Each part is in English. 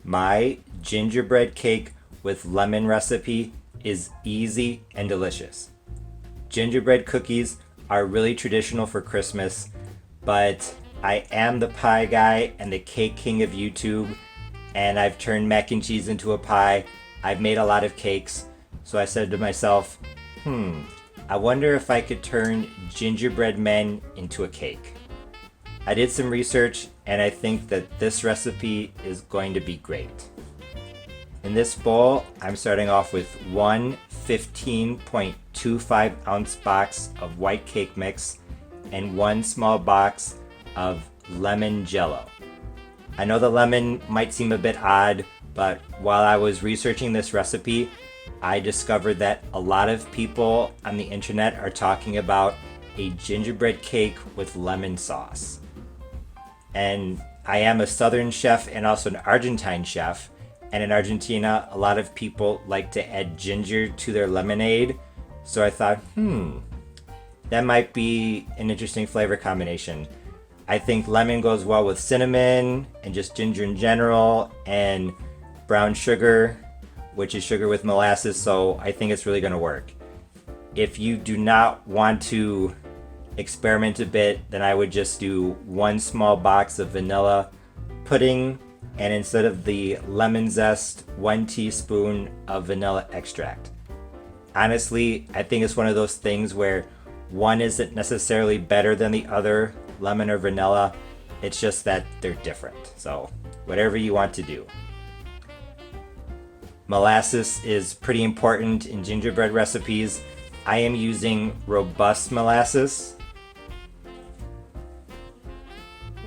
My gingerbread cake with lemon recipe is easy and delicious. Gingerbread cookies are really traditional for Christmas, but I am the pie guy and the cake king of YouTube, and I've turned mac and cheese into a pie. I've made a lot of cakes, so I said to myself, I wonder if I could turn gingerbread men into a cake. I did some research and I think that this recipe is going to be great. In this bowl, I'm starting off with one 15.25 ounce box of white cake mix and one small box of lemon jello. I know the lemon might seem a bit odd, but while I was researching this recipe, I discovered that a lot of people on the internet are talking about a gingerbread cake with lemon sauce. And I am a Southern chef and also an Argentine chef. And in Argentina, a lot of people like to add ginger to their lemonade. So I thought, that might be an interesting flavor combination. I think lemon goes well with cinnamon and just ginger in general, and brown sugar, which is sugar with molasses. So I think it's really going to work. If you do not want to experiment a bit, then I would just do one small box of vanilla pudding, and instead of the lemon zest, 1 teaspoon of vanilla extract. Honestly, I think it's one of those things where one isn't necessarily better than the other, lemon or vanilla. It's just that they're different. So whatever you want to do. Molasses is pretty important in gingerbread recipes. I am using robust molasses,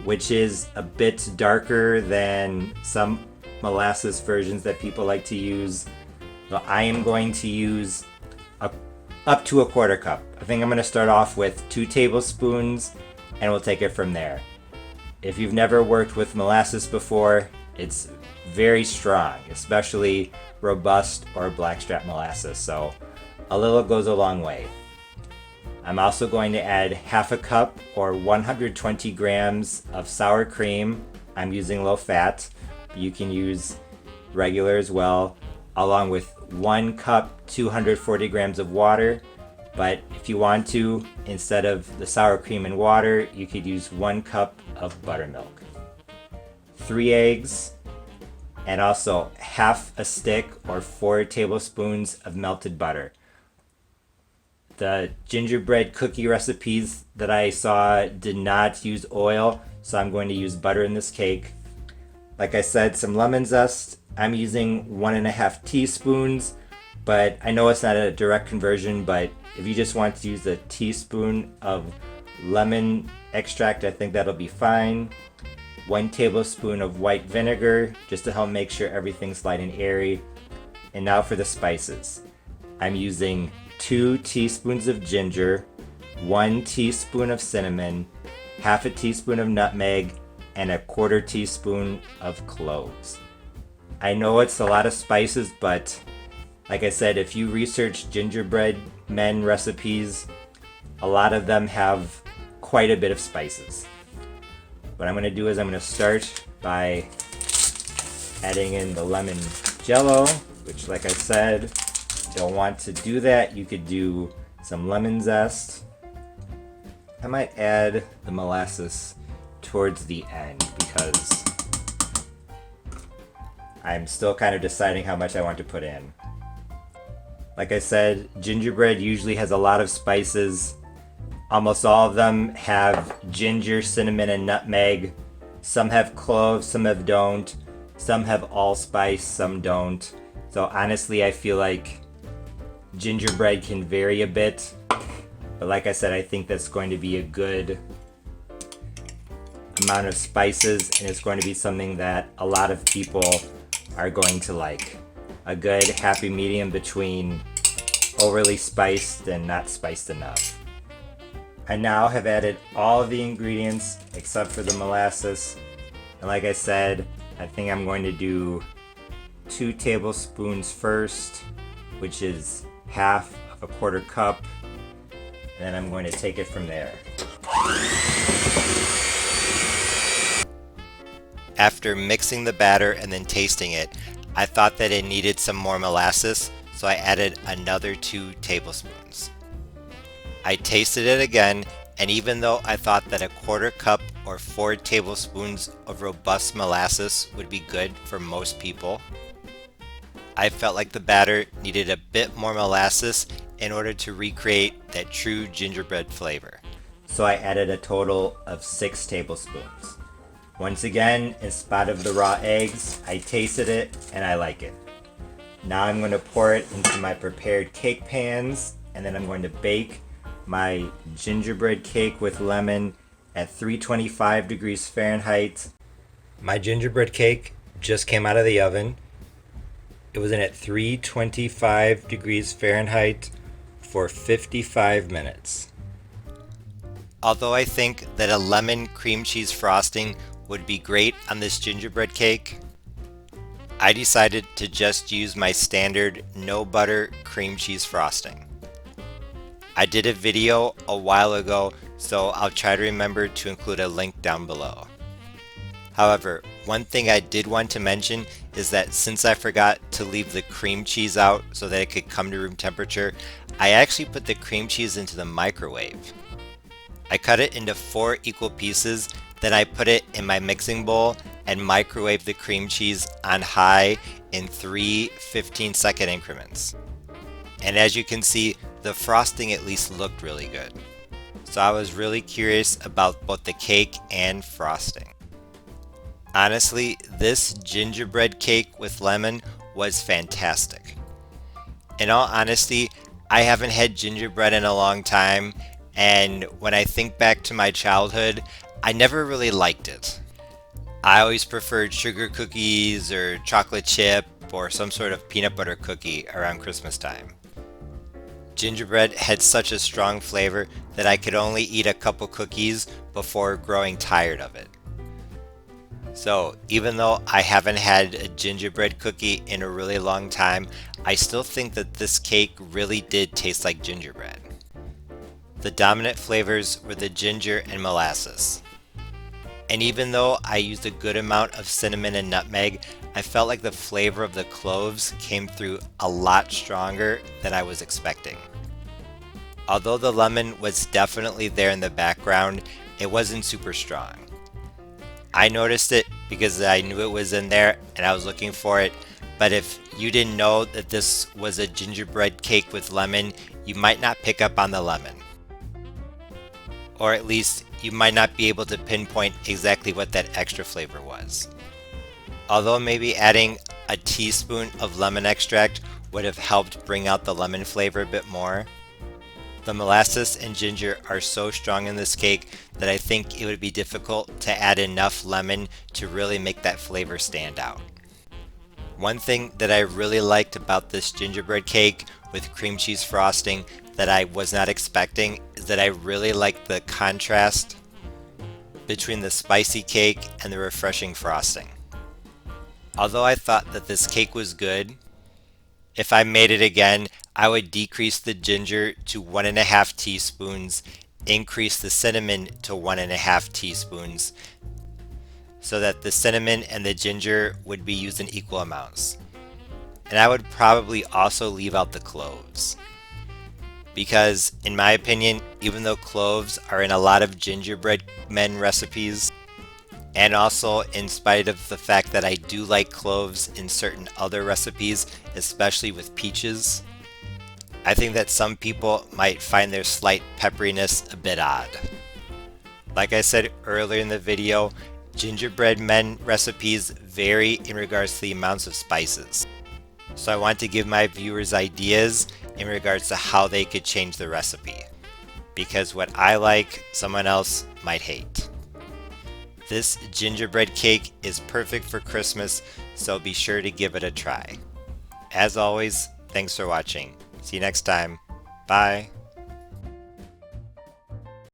which is a bit darker than some molasses versions that people like to use. So I am going to use up to a quarter cup. I think I'm going to start off with 2 tablespoons and we'll take it from there. If you've never worked with molasses before, it's very strong, especially robust or blackstrap molasses. So a little goes a long way. I'm also going to add half a cup or 120 grams of sour cream. I'm using low fat, but you can use regular as well, along with 1 cup, 240 grams of water. But if you want to, instead of the sour cream and water, you could use 1 cup of buttermilk, 3 eggs, and also half a stick or 4 tablespoons of melted butter. The gingerbread cookie recipes that I saw did not use oil, so I'm going to use butter in this cake. Like I said, some lemon zest. I'm using 1.5 teaspoons, but I know it's not a direct conversion, but if you just want to use a teaspoon of lemon extract, I think that'll be fine. 1 tablespoon of white vinegar, just to help make sure everything's light and airy. And now for the spices. I'm using 2 teaspoons of ginger, 1 teaspoon of cinnamon, half a teaspoon of nutmeg, and 1/4 teaspoon of cloves. I know it's a lot of spices, but like I said, if you research gingerbread men recipes, a lot of them have quite a bit of spices. What I'm going to do is I'm going to start by adding in the lemon jello, which, like I said, don't want to do that, you could do some lemon zest. I might add the molasses towards the end because I'm still kind of deciding how much I want to put in. Like I said, gingerbread usually has a lot of spices. Almost all of them have ginger, cinnamon, and nutmeg. Some have cloves, some don't. Some have allspice, some don't. So honestly, I feel like gingerbread can vary a bit. But like I said, I think that's going to be a good amount of spices, and it's going to be something that a lot of people are going to like. A good happy medium between overly spiced and not spiced enough. I now have added all of the ingredients except for the molasses. And like I said, I think I'm going to do 2 tablespoons first, which is half of 1/4 cup. And then I'm going to take it from there. After mixing the batter and then tasting it, I thought that it needed some more molasses, so I added another 2 tablespoons. I tasted it again, and even though I thought that a 1/4 cup or 4 tablespoons of robust molasses would be good for most people, I felt like the batter needed a bit more molasses in order to recreate that true gingerbread flavor. So I added a total of 6 tablespoons. Once again, in spite of the raw eggs, I tasted it and I like it. Now I'm going to pour it into my prepared cake pans, and then I'm going to bake my gingerbread cake with lemon at 325 degrees Fahrenheit. My gingerbread cake just came out of the oven. It was in at 325 degrees Fahrenheit for 55 minutes. Although I think that a lemon cream cheese frosting would be great on this gingerbread cake, I decided to just use my standard no butter cream cheese frosting. I did a video a while ago, so I'll try to remember to include a link down below. However, one thing I did want to mention is that since I forgot to leave the cream cheese out so that it could come to room temperature, I actually put the cream cheese into the microwave. I cut it into 4 equal pieces, then I put it in my mixing bowl and microwave the cream cheese on high in 3 15-second increments. And as you can see, the frosting at least looked really good. So I was really curious about both the cake and frosting. Honestly, this gingerbread cake with lemon was fantastic. In all honesty, I haven't had gingerbread in a long time, and when I think back to my childhood, I never really liked it. I always preferred sugar cookies or chocolate chip or some sort of peanut butter cookie around Christmas time. Gingerbread had such a strong flavor that I could only eat a couple cookies before growing tired of it. So even though I haven't had a gingerbread cookie in a really long time, I still think that this cake really did taste like gingerbread. The dominant flavors were the ginger and molasses. And even though I used a good amount of cinnamon and nutmeg, I felt like the flavor of the cloves came through a lot stronger than I was expecting. Although the lemon was definitely there in the background, it wasn't super strong. I noticed it because I knew it was in there and I was looking for it, but if you didn't know that this was a gingerbread cake with lemon, you might not pick up on the lemon. Or at least you might not be able to pinpoint exactly what that extra flavor was. Although maybe adding a teaspoon of lemon extract would have helped bring out the lemon flavor a bit more, the molasses and ginger are so strong in this cake that I think it would be difficult to add enough lemon to really make that flavor stand out. One thing that I really liked about this gingerbread cake with cream cheese frosting that I was not expecting is that I really liked the contrast between the spicy cake and the refreshing frosting. Although I thought that this cake was good, if I made it again, I would decrease the ginger to 1.5 teaspoons, increase the cinnamon to 1.5 teaspoons, so that the cinnamon and the ginger would be used in equal amounts. And I would probably also leave out the cloves. Because, in my opinion, even though cloves are in a lot of gingerbread men recipes, and also in spite of the fact that I do like cloves in certain other recipes, especially with peaches, I think that some people might find their slight pepperiness a bit odd. Like I said earlier in the video, gingerbread men recipes vary in regards to the amounts of spices. So I want to give my viewers ideas in regards to how they could change the recipe. Because what I like, someone else might hate. This gingerbread cake is perfect for Christmas, so be sure to give it a try. As always, thanks for watching. See you next time. Bye.